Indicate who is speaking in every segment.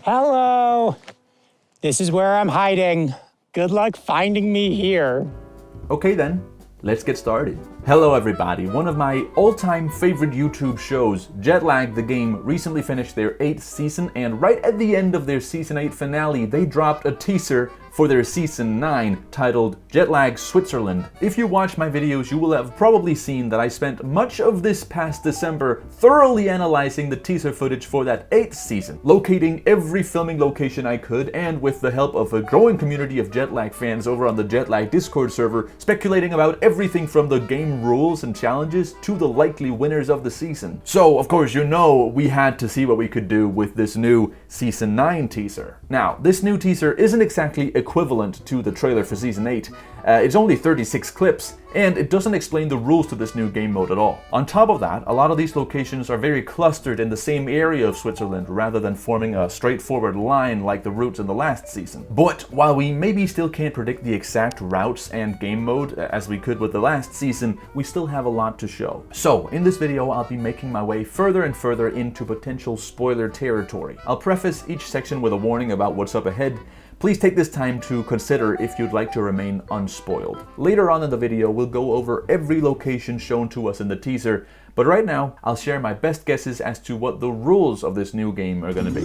Speaker 1: Hello! This is where I'm hiding. Good luck finding me here.
Speaker 2: Okay then, let's get started. Hello everybody, one of my all-time favorite YouTube shows, Jetlag the Game, recently finished their 8th season, and right at the end of their season 8 finale, they dropped a teaser for their season 9 titled Jetlag Switzerland. If you watch my videos, you will have probably seen that I spent much of this past December thoroughly analyzing the teaser footage for that 8th season, locating every filming location I could, and with the help of a growing community of Jetlag fans over on the Jetlag Discord server, speculating about everything from the game rules and challenges to the likely winners of the season. So, of course, you know we had to see what we could do with this new season 9 teaser. Now, this new teaser isn't exactly equivalent to the trailer for season 8. It's only 36 clips, and it doesn't explain the rules to this new game mode at all. On top of that, a lot of these locations are very clustered in the same area of Switzerland rather than forming a straightforward line like the routes in the last season. But while we maybe still can't predict the exact routes and game mode as we could with the last season, we still have a lot to show. So in this video, I'll be making my way further and further into potential spoiler territory. I'll preface each section with a warning about what's up ahead. Please take this time to consider if you'd like to remain unspoiled. Later on in the video, we'll go over every location shown to us in the teaser, but right now, I'll share my best guesses as to what the rules of this new game are gonna be.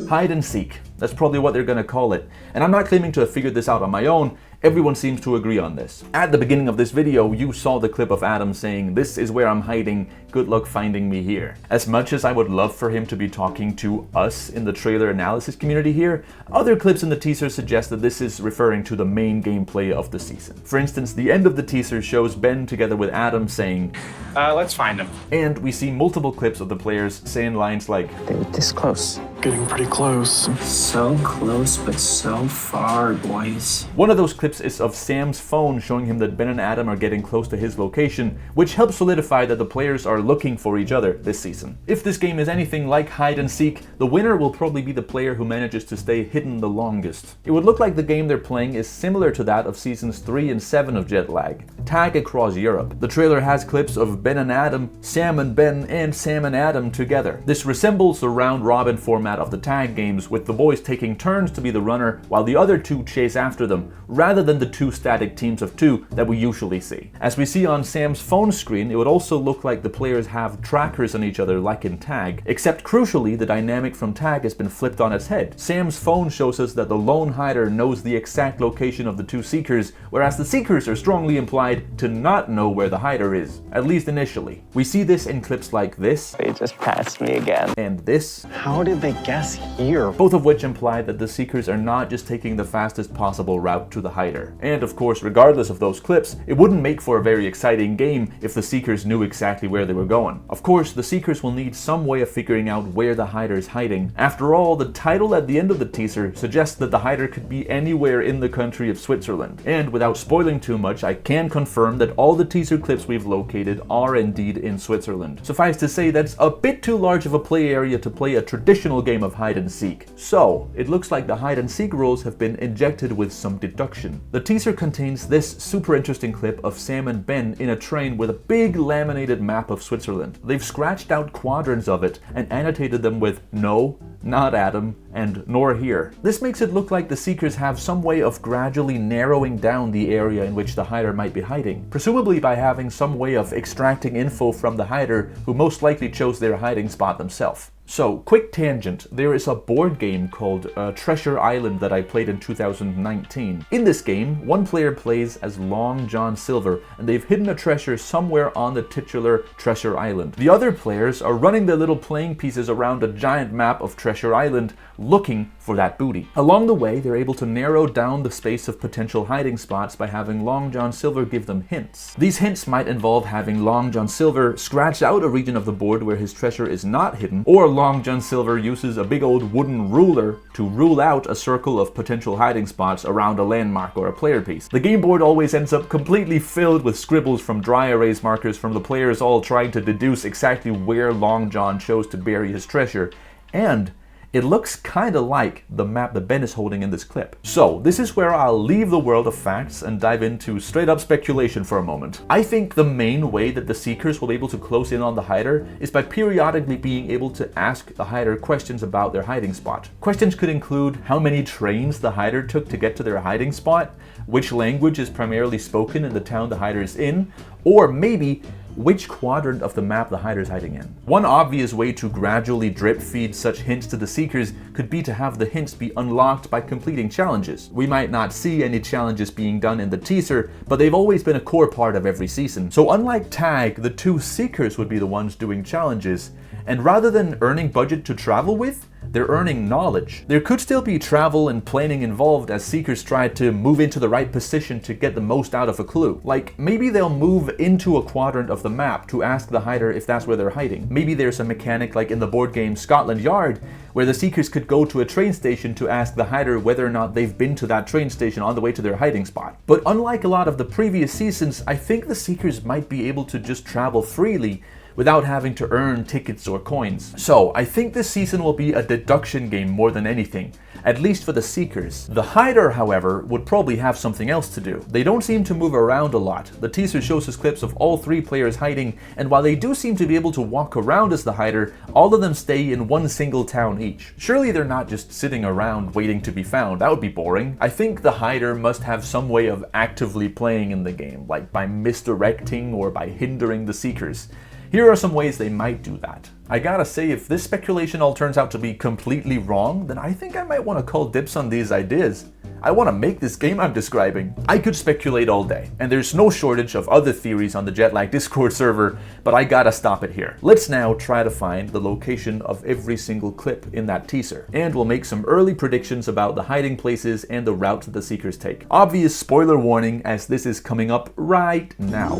Speaker 2: Hide and seek. That's probably what they're gonna call it. And I'm not claiming to have figured this out on my own. Everyone seems to agree on this. At the beginning of this video, you saw the clip of Adam saying, "This is where I'm hiding, good luck finding me here." As much as I would love for him to be talking to us in the trailer analysis community here, other clips in the teaser suggest that this is referring to the main gameplay of the season. For instance, the end of the teaser shows Ben together with Adam saying,
Speaker 3: let's find him.
Speaker 2: and we see multiple clips of the players saying lines like,
Speaker 1: They were this close.
Speaker 3: Getting pretty close.
Speaker 4: So close, but so far, boys.
Speaker 2: One of those clips is of Sam's phone showing him that Ben and Adam are getting close to his location, which helps solidify that the players are looking for each other this season. If this game is anything like hide and seek, the winner will probably be the player who manages to stay hidden the longest. It would look like the game they're playing is similar to that of seasons 3 and 7 of Jetlag, Tag Across Europe. The trailer has clips of Ben and Adam, Sam and Ben, and Sam and Adam together. This resembles the round-robin format of the Tag games, with the boys taking turns to be the runner while the other two chase after them, rather than the two static teams of 2 that we usually see. As we see on Sam's phone screen, it would also look like the players have trackers on each other like in Tag, except crucially the dynamic from Tag has been flipped on its head. Sam's phone shows us that the lone hider knows the exact location of the two seekers, whereas the seekers are strongly implied to not know where the hider is, at least initially. We see this in clips like this,
Speaker 1: They just passed me again.
Speaker 2: and this,
Speaker 1: How did they guess here?
Speaker 2: both of which imply that the seekers are not just taking the fastest possible route to the hider. And of course, regardless of those clips, it wouldn't make for a very exciting game if the seekers knew exactly where they were going. Of course, the seekers will need some way of figuring out where the hider is hiding. After all, the title at the end of the teaser suggests that the hider could be anywhere in the country of Switzerland. And without spoiling too much, I can confirm that all the teaser clips we've located are indeed in Switzerland. Suffice to say, that's a bit too large of a play area to play a traditional game of hide and seek. So, it looks like the hide and seek rules have been injected with some deduction. The teaser contains this super interesting clip of Sam and Ben in a train with a big laminated map of Switzerland. They've scratched out quadrants of it and annotated them with "No, not Adam," and "Nor here." This makes it look like the seekers have some way of gradually narrowing down the area in which the hider might be hiding, presumably by having some way of extracting info from the hider, who most likely chose their hiding spot themselves. So, quick tangent, there is a board game called Treasure Island that I played in 2019. In this game, one player plays as Long John Silver, and they've hidden a treasure somewhere on the titular Treasure Island. The other players are running their little playing pieces around a giant map of Treasure Island, looking for that booty. Along the way, they're able to narrow down the space of potential hiding spots by having Long John Silver give them hints. These hints might involve having Long John Silver scratch out a region of the board where his treasure is not hidden, or Long John Silver uses a big old wooden ruler to rule out a circle of potential hiding spots around a landmark or a player piece. The game board always ends up completely filled with scribbles from dry erase markers from the players all trying to deduce exactly where Long John chose to bury his treasure, and it looks kinda like the map that Ben is holding in this clip. So this is where I'll leave the world of facts and dive into straight up speculation for a moment. I think the main way that the Seekers will be able to close in on the hider is by periodically being able to ask the hider questions about their hiding spot. Questions could include how many trains the hider took to get to their hiding spot, which language is primarily spoken in the town the hider is in, or maybe which quadrant of the map the hider is hiding in. One obvious way to gradually drip feed such hints to the Seekers could be to have the hints be unlocked by completing challenges. We might not see any challenges being done in the teaser, but they've always been a core part of every season. So unlike Tag, the two Seekers would be the ones doing challenges, and rather than earning budget to travel with, they're earning knowledge. There could still be travel and planning involved as Seekers try to move into the right position to get the most out of a clue. Like, maybe they'll move into a quadrant of the map to ask the hider if that's where they're hiding. Maybe there's a mechanic like in the board game Scotland Yard, where the Seekers could go to a train station to ask the hider whether or not they've been to that train station on the way to their hiding spot. But unlike a lot of the previous seasons, I think the Seekers might be able to just travel freely without having to earn tickets or coins. So I think this season will be a deduction game more than anything, at least for the Seekers. The hider, however, would probably have something else to do. They don't seem to move around a lot. The teaser shows us clips of all three players hiding, and while they do seem to be able to walk around as the hider, all of them stay in one single town each. Surely they're not just sitting around waiting to be found. That would be boring. I think the hider must have some way of actively playing in the game, like by misdirecting or by hindering the Seekers. Here are some ways they might do that. I gotta say, if this speculation all turns out to be completely wrong, then I think I might want to call dibs on these ideas. I want to make this game I'm describing. I could speculate all day, and there's no shortage of other theories on the Jetlag Discord server, but I gotta stop it here. Let's now try to find the location of every single clip in that teaser, and we'll make some early predictions about the hiding places and the route that the Seekers take. Obvious spoiler warning, as this is coming up right now.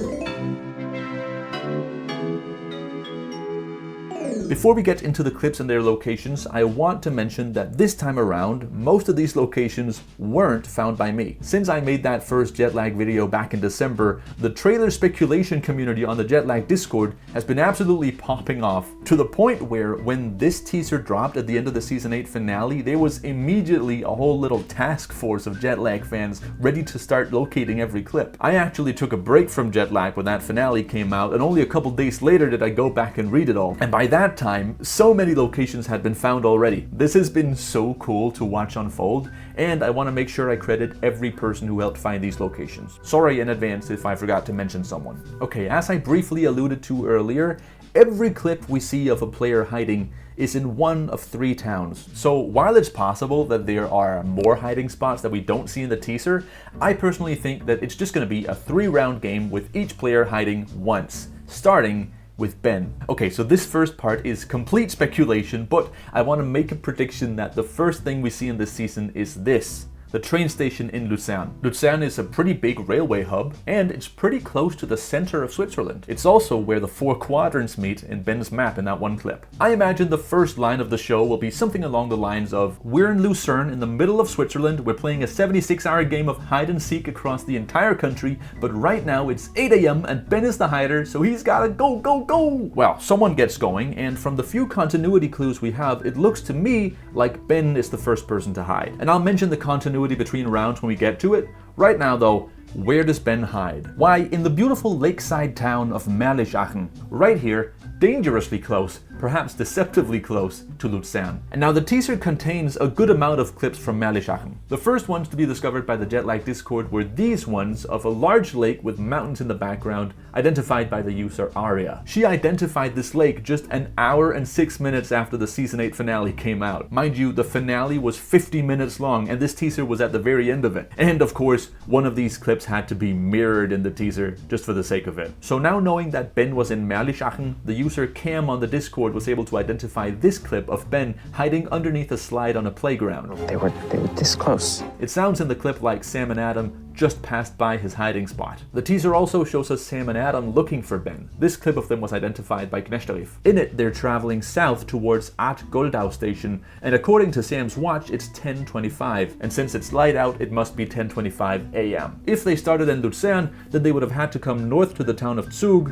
Speaker 2: Before we get into the clips and their locations, I want to mention that this time around, most of these locations weren't found by me. Since I made that first Jetlag video back in December, the trailer speculation community on the Jetlag Discord has been absolutely popping off, to the point where when this teaser dropped at the end of the Season 8 finale, there was immediately a whole little task force of Jetlag fans ready to start locating every clip. I actually took a break from Jetlag when that finale came out, and only a couple days later did I go back and read it all. And by that time, so many locations had been found already. This has been so cool to watch unfold, and I want to make sure I credit every person who helped find these locations. Sorry in advance if I forgot to mention someone. Okay, as I briefly alluded to earlier, every clip we see of a player hiding is in one of three towns. So while it's possible that there are more hiding spots that we don't see in the teaser, I personally think that it's just going to be a 3-round game with each player hiding once, starting with Ben. Okay, so this first part is complete speculation, but I want to make a prediction that the first thing we see in this season is this: the train station in Lucerne. Lucerne is a pretty big railway hub, and it's pretty close to the center of Switzerland. It's also where the 4 quadrants meet in Ben's map in that one clip. I imagine the first line of the show will be something along the lines of, we're in Lucerne in the middle of Switzerland, we're playing a 76-hour game of hide and seek across the entire country, but right now it's 8 AM and Ben is the hider, so he's gotta go, go, go! Well, someone gets going, and from the few continuity clues we have, it looks to me like Ben is the first person to hide. And I'll mention the continuity between rounds when we get to it. Right now though, where does Ben hide? Why, in the beautiful lakeside town of Merlischachen, right here, dangerously close, perhaps deceptively close to Lucerne. And now the teaser contains a good amount of clips from Merlischachen. The first ones to be discovered by the Jetlag Discord were these ones of a large lake with mountains in the background, identified by the user Aria. She identified this lake just an hour and 6 minutes after the Season 8 finale came out. Mind you, the finale was 50 minutes long, and this teaser was at the very end of it. And of course, one of these clips had to be mirrored in the teaser, just for the sake of it. So now knowing that Ben was in Merlischachen, the user Cam on the Discord was able to identify this clip of Ben hiding underneath a slide on a playground.
Speaker 4: They were this close.
Speaker 2: It sounds in the clip like Sam and Adam just passed by his hiding spot. The teaser also shows us Sam and Adam looking for Ben. This clip of them was identified by Gnesterif. In it, they're traveling south towards Ad Goldau station, and according to Sam's watch, it's 10:25, and since it's light out, it must be 10:25 AM. If they started in Lucerne, then they would have had to come north to the town of Zug,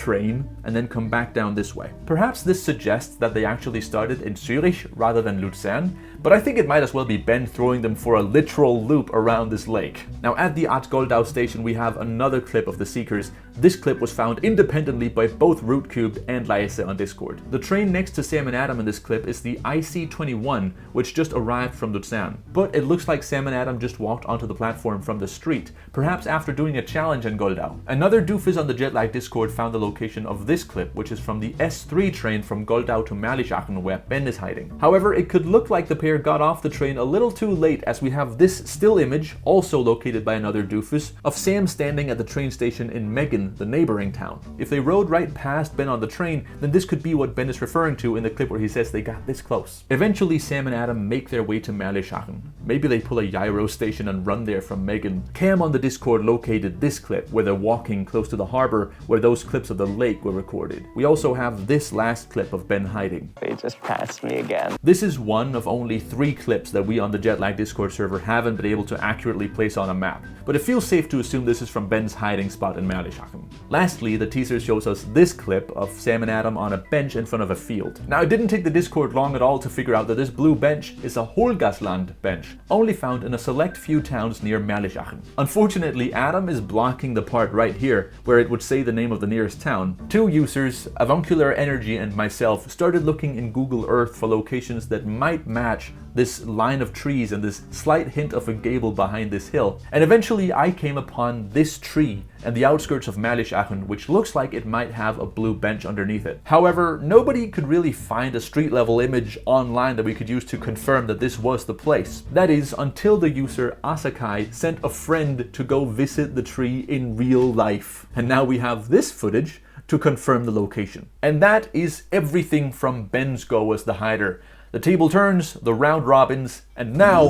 Speaker 2: train and then come back down this way. Perhaps this suggests that they actually started in Zurich rather than Luzern, but I think it might as well be Ben throwing them for a literal loop around this lake. Now at the Goldau station we have another clip of the Seekers. This clip was found independently by both RootCubed and Laesse on Discord. The train next to Sam and Adam in this clip is the IC21, which just arrived from Luzern. But it looks like Sam and Adam just walked onto the platform from the street, perhaps after doing a challenge in Goldau. Anotherdoofus on the Jetlag Discord found the location of this clip, which is from the S3 train from Goldau to Merlischachen, where Ben is hiding. However, it could look like the pair got off the train a little too late, as we have this still image, also located by Anotherdoofus, of Sam standing at the train station in Meggen, the neighboring town. If they rode right past Ben on the train, then this could be what Ben is referring to in the clip where he says they got this close. Eventually, Sam and Adam make their way to Merlischachen. Maybe they pull a gyro station and run there from Meggen. Cam on the Discord located this clip where they're walking close to the harbor where those clips of the lake were recorded. We also have this last clip of Ben hiding.
Speaker 5: They just passed me again.
Speaker 2: This is one of only 3 clips that we on the Jetlag Discord server haven't been able to accurately place on a map, but it feels safe to assume this is from Ben's hiding spot in Merlischachen. Lastly, the teaser shows us this clip of Sam and Adam on a bench in front of a field. Now, it didn't take the Discord long at all to figure out that this blue bench is a Holgasland bench, only found in a select few towns near Merlischachen. Unfortunately, Adam is blocking the part right here where it would say the name of the nearest town. 2 users, Avuncular Energy and myself, started looking in Google Earth for locations that might match this line of trees and this slight hint of a gable behind this hill. And eventually I came upon this tree and the outskirts of Merlischachen, which looks like it might have a blue bench underneath it. However, nobody could really find a street level image online that we could use to confirm that this was the place. That is, until the user Asakai sent a friend to go visit the tree in real life. And now we have this footage to confirm the location. And that is everything from Ben's go as the hider. The table turns, the round robins, and now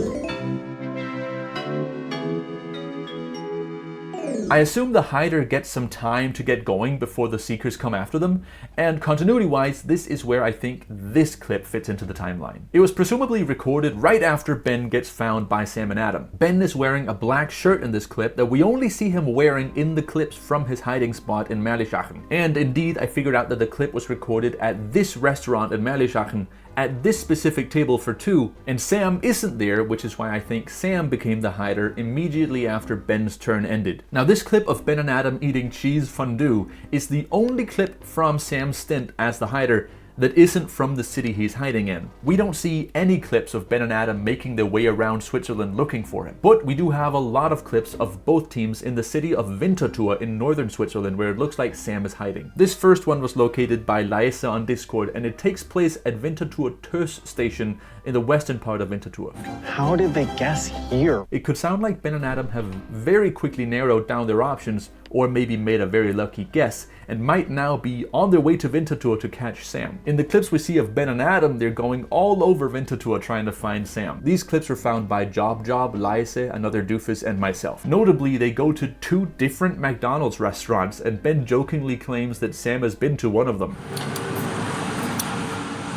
Speaker 2: I assume the hider gets some time to get going before the Seekers come after them, and continuity-wise, this is where I think this clip fits into the timeline. It was presumably recorded right after Ben gets found by Sam and Adam. Ben is wearing a black shirt in this clip that we only see him wearing in the clips from his hiding spot in Merlischachen. And indeed, I figured out that the clip was recorded at this restaurant in Merlischachen, at this specific table for 2, and Sam isn't there, which is why I think Sam became the hider immediately after Ben's turn ended. Now, this clip of Ben and Adam eating cheese fondue is the only clip from Sam's stint as the hider that isn't from the city he's hiding in. We don't see any clips of Ben and Adam making their way around Switzerland looking for him, but we do have a lot of clips of both teams in the city of Winterthur in northern Switzerland, where it looks like Sam is hiding. This first one was located by Laesse on Discord, and it takes place at Winterthur Tös station in the western part of Winterthur.
Speaker 5: How did they guess here?
Speaker 2: It could sound like Ben and Adam have very quickly narrowed down their options, or maybe made a very lucky guess, and might now be on their way to Winterthur to catch Sam. In the clips we see of Ben and Adam, they're going all over Winterthur trying to find Sam. These clips were found by Jobjob, Laesse, Anotherdoofus, and myself. Notably, they go to 2 different McDonald's restaurants, and Ben jokingly claims that Sam has been to one of them.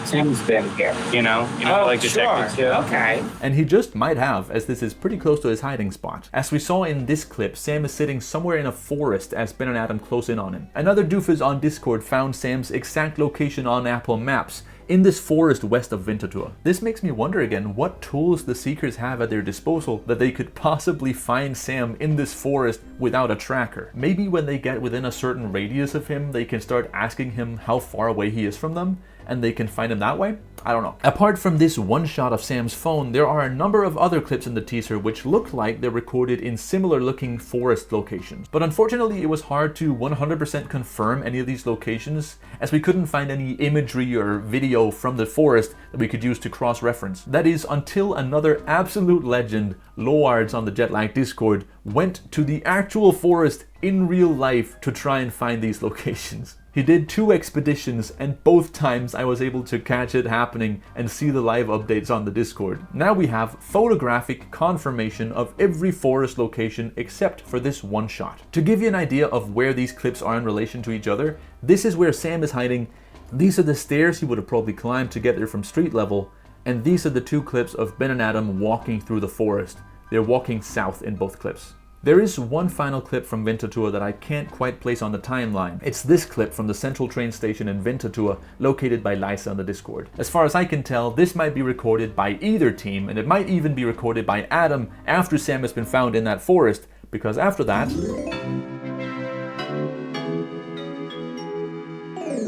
Speaker 3: Sam's been here, you know, like detectives do. Okay.
Speaker 2: And he just might have, as this is pretty close to his hiding spot. As we saw in this clip, Sam is sitting somewhere in a forest as Ben and Adam close in on him. Anotherdoofus on Discord found Sam's exact location on Apple Maps, in this forest west of Winterthur. This makes me wonder again what tools the Seekers have at their disposal that they could possibly find Sam in this forest without a tracker. Maybe when they get within a certain radius of him, they can start asking him how far away he is from them, and they can find him that way? I don't know. Apart from this one shot of Sam's phone, there are a number of other clips in the teaser which look like they're recorded in similar looking forest locations. But unfortunately, it was hard to 100% confirm any of these locations, as we couldn't find any imagery or video from the forest that we could use to cross-reference. That is, until another absolute legend, Loards on the Jetlag Discord, went to the actual forest in real life to try and find these locations. He did 2 expeditions, and both times I was able to catch it happening and see the live updates on the Discord. Now we have photographic confirmation of every forest location except for this one shot. To give you an idea of where these clips are in relation to each other, this is where Sam is hiding, these are the stairs he would have probably climbed to get there from street level, and these are the 2 clips of Ben and Adam walking through the forest. They're walking south in both clips. There is one final clip from Winterthur that I can't quite place on the timeline. It's this clip from the central train station in Winterthur, located by Laesse on the Discord. As far as I can tell, this might be recorded by either team, and it might even be recorded by Adam after Sam has been found in that forest, because after that...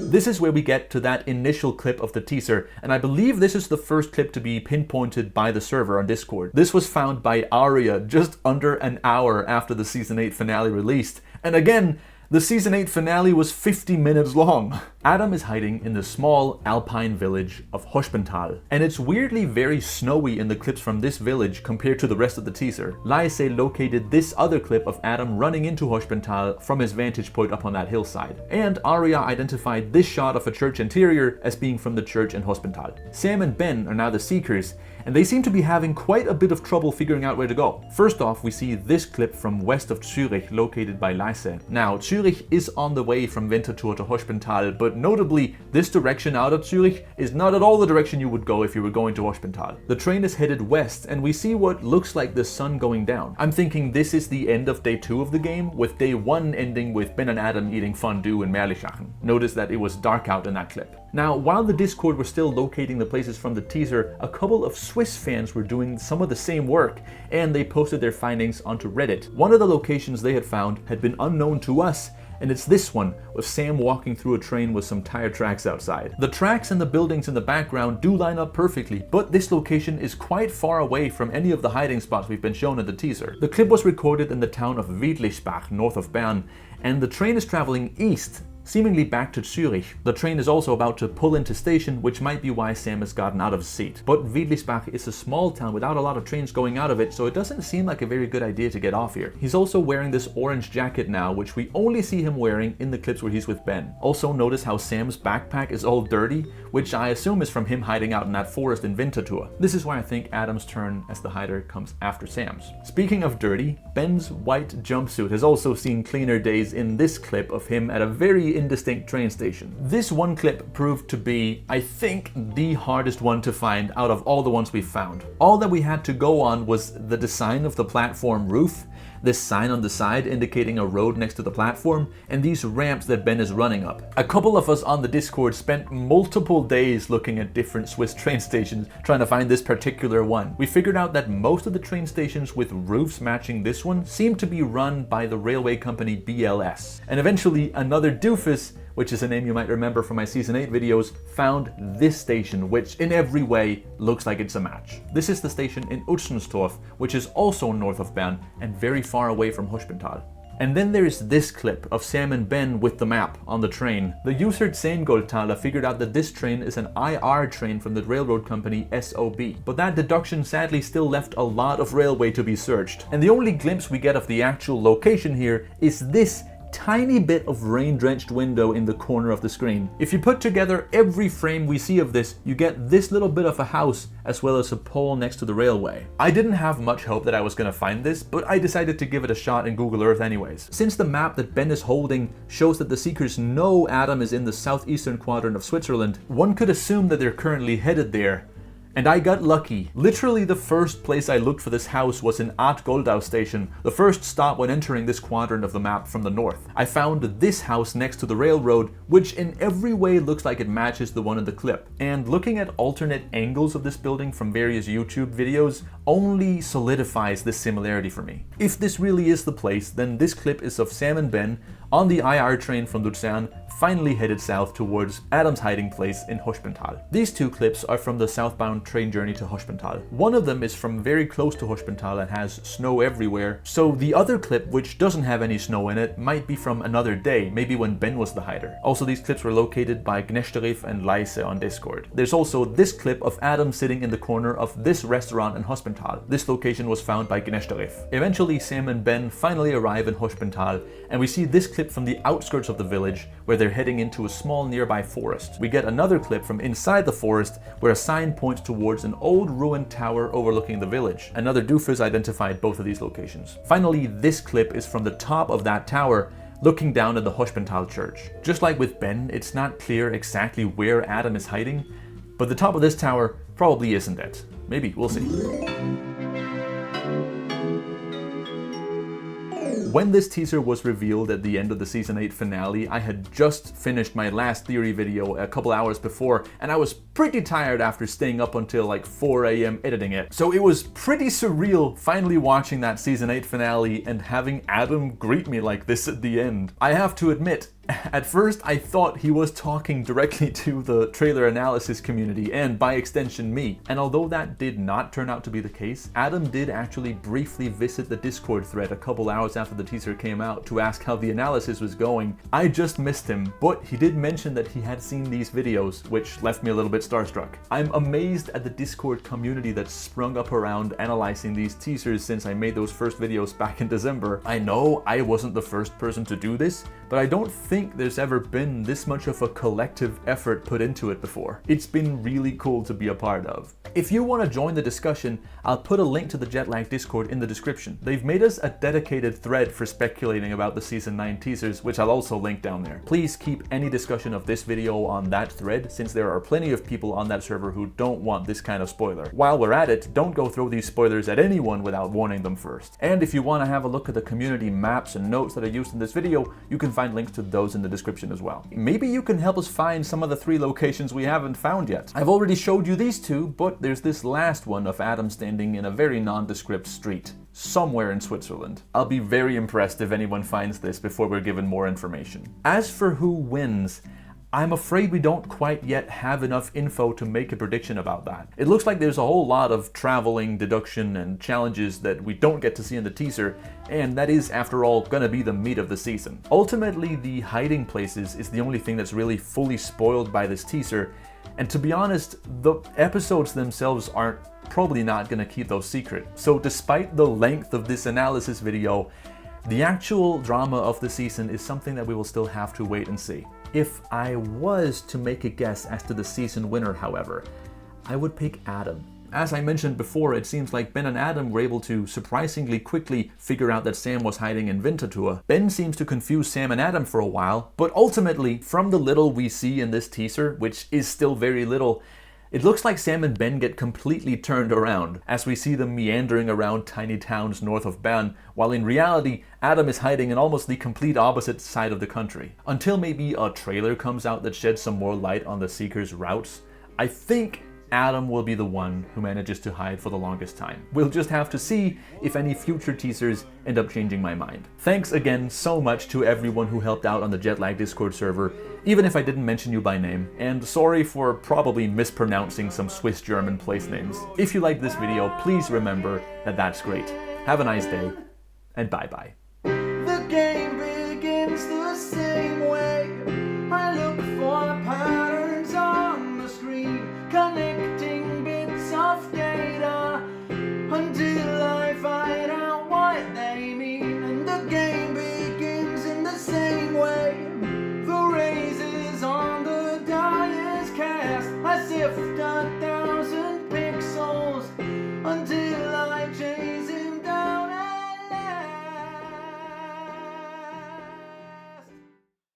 Speaker 2: this is where we get to that initial clip of the teaser, and I believe this is the first clip to be pinpointed by the server on Discord. This was found by Aria just under an hour after the Season 8 finale released, and again, the Season 8 finale was 50 minutes long. Adam is hiding in the small alpine village of Hospital, and it's weirdly very snowy in the clips from this village compared to the rest of the teaser. Laesse located this other clip of Adam running into Hospital from his vantage point up on that hillside, and Aria identified this shot of a church interior as being from the church in Hospital. Sam and Ben are now the seekers, and they seem to be having quite a bit of trouble figuring out where to go. First off, we see this clip from west of Zurich, located by Laesse. Now, Zurich is on the way from Winterthur to Hospital, but notably, this direction out of Zurich is not at all the direction you would go if you were going to Hospital. The train is headed west, and we see what looks like the sun going down. I'm thinking this is the end of day 2 of the game, with day 1 ending with Ben and Adam eating fondue in Merlischachen. Notice that it was dark out in that clip. Now, while the Discord were still locating the places from the teaser, a couple of Swiss fans were doing some of the same work, and they posted their findings onto Reddit. One of the locations they had found had been unknown to us, and it's this one, with Sam walking through a train with some tire tracks outside. The tracks and the buildings in the background do line up perfectly, but this location is quite far away from any of the hiding spots we've been shown in the teaser. The clip was recorded in the town of Wiedlichbach, north of Bern, and the train is traveling east, seemingly back to Zurich. The train is also about to pull into station, which might be why Sam has gotten out of his seat. But Wiedlichbach is a small town without a lot of trains going out of it, so it doesn't seem like a very good idea to get off here. He's also wearing this orange jacket now, which we only see him wearing in the clips where he's with Ben. Also notice how Sam's backpack is all dirty, which I assume is from him hiding out in that forest in Winterthur. This is why I think Adam's turn as the hider comes after Sam's. Speaking of dirty, Ben's white jumpsuit has also seen cleaner days in this clip of him at a very indistinct train station. This one clip proved to be, I think, the hardest one to find out of all the ones we've found. All that we had to go on was the design of the platform roof, this sign on the side indicating a road next to the platform, and these ramps that Ben is running up. A couple of us on the Discord spent multiple days looking at different Swiss train stations trying to find this particular one. We figured out that most of the train stations with roofs matching this one seem to be run by the railway company BLS. And eventually, Anotherdoofus, which is a name you might remember from my Season 8 videos, found this station, which in every way looks like it's a match. This is the station in Utzenstorf, which is also north of Bern and very far away from Hospital. And then there is this clip of Sam and Ben with the map on the train. The user Zehngoldtaler figured out that this train is an IR train from the railroad company SOB. But that deduction sadly still left a lot of railway to be searched. And the only glimpse we get of the actual location here is this tiny bit of rain-drenched window in the corner of the screen. If you put together every frame we see of this, you get this little bit of a house as well as a pole next to the railway. I didn't have much hope that I was going to find this, but I decided to give it a shot in Google Earth anyways. Since the map that Ben is holding shows that the Seekers know Adam is in the southeastern quadrant of Switzerland, one could assume that they're currently headed there. And I got lucky. Literally the first place I looked for this house was in Ad Goldau station, the first stop when entering this quadrant of the map from the north. I found this house next to the railroad, which in every way looks like it matches the one in the clip. And looking at alternate angles of this building from various YouTube videos only solidifies this similarity for me. If this really is the place, then this clip is of Sam and Ben on the IR train from Luzern, finally headed south towards Adam's hiding place in Hospital. These two clips are from the southbound train journey to Hospital. One of them is from very close to Hospital and has snow everywhere, so the other clip, which doesn't have any snow in it, might be from another day, maybe when Ben was the hider. Also, these clips were located by Gnesterif and Laesse on Discord. There's also this clip of Adam sitting in the corner of this restaurant in Hospital. This location was found by Gnesterif. Eventually, Sam and Ben finally arrive in Hospital, and we see this clip from the outskirts of the village where they're heading into a small nearby forest. We get another clip from inside the forest where a sign points towards an old ruined tower overlooking the village. Anotherdoofus identified both of these locations. Finally, this clip is from the top of that tower looking down at the Hospital church. Just like with Ben, it's not clear exactly where Adam is hiding, but the top of this tower probably isn't it. Maybe, we'll see. When this teaser was revealed at the end of the Season 8 finale, I had just finished my last theory video a couple hours before, and I was pretty tired after staying up until like 4 AM editing it. So it was pretty surreal finally watching that Season 8 finale and having Adam greet me like this at the end. I have to admit, at first I thought he was talking directly to the trailer analysis community and by extension me. And although that did not turn out to be the case, Adam did actually briefly visit the Discord thread a couple hours after the teaser came out to ask how the analysis was going. I just missed him, but he did mention that he had seen these videos, which left me a little bit starstruck. I'm amazed at the Discord community that's sprung up around analyzing these teasers since I made those first videos back in December. I know I wasn't the first person to do this, but I don't think there's ever been this much of a collective effort put into it before. It's been really cool to be a part of. If you want to join the discussion, I'll put a link to the Jetlag Discord in the description. They've made us a dedicated thread for speculating about the Season 9 teasers, which I'll also link down there. Please keep any discussion of this video on that thread, since there are plenty of people on that server who don't want this kind of spoiler. While we're at it, don't go throw these spoilers at anyone without warning them first. And if you want to have a look at the community maps and notes that are used in this video, you can find links to those in the description as well. Maybe you can help us find some of the 3 locations we haven't found yet. I've already showed you these 2, but there's this last one of Adam standing in a very nondescript street, somewhere in Switzerland. I'll be very impressed if anyone finds this before we're given more information. As for who wins, I'm afraid we don't quite yet have enough info to make a prediction about that. It looks like there's a whole lot of traveling, deduction, and challenges that we don't get to see in the teaser, and that is, after all, gonna be the meat of the season. Ultimately, the hiding places is the only thing that's really fully spoiled by this teaser, and to be honest, the episodes themselves aren't probably not gonna keep those secret. So despite the length of this analysis video, the actual drama of the season is something that we will still have to wait and see. If I was to make a guess as to the season winner, however, I would pick Adam. As I mentioned before, it seems like Ben and Adam were able to surprisingly quickly figure out that Sam was hiding in Winterthur. Ben seems to confuse Sam and Adam for a while, but ultimately, from the little we see in this teaser, which is still very little, it looks like Sam and Ben get completely turned around, as we see them meandering around tiny towns north of Bern, while in reality, Adam is hiding in almost the complete opposite side of the country. Until maybe a trailer comes out that sheds some more light on the Seekers' routes, I think Adam will be the one who manages to hide for the longest time. We'll just have to see if any future teasers end up changing my mind. Thanks again so much to everyone who helped out on the Jetlag Discord server, even if I didn't mention you by name, and sorry for probably mispronouncing some Swiss German place names. If you liked this video, please remember that that's great. Have a nice day, and bye bye.
Speaker 6: The game begins the same way. I look for patterns on the screen, connecting bits of data until I find out what they mean. And the game begins in the same way. The razors on the die is cast. I sift a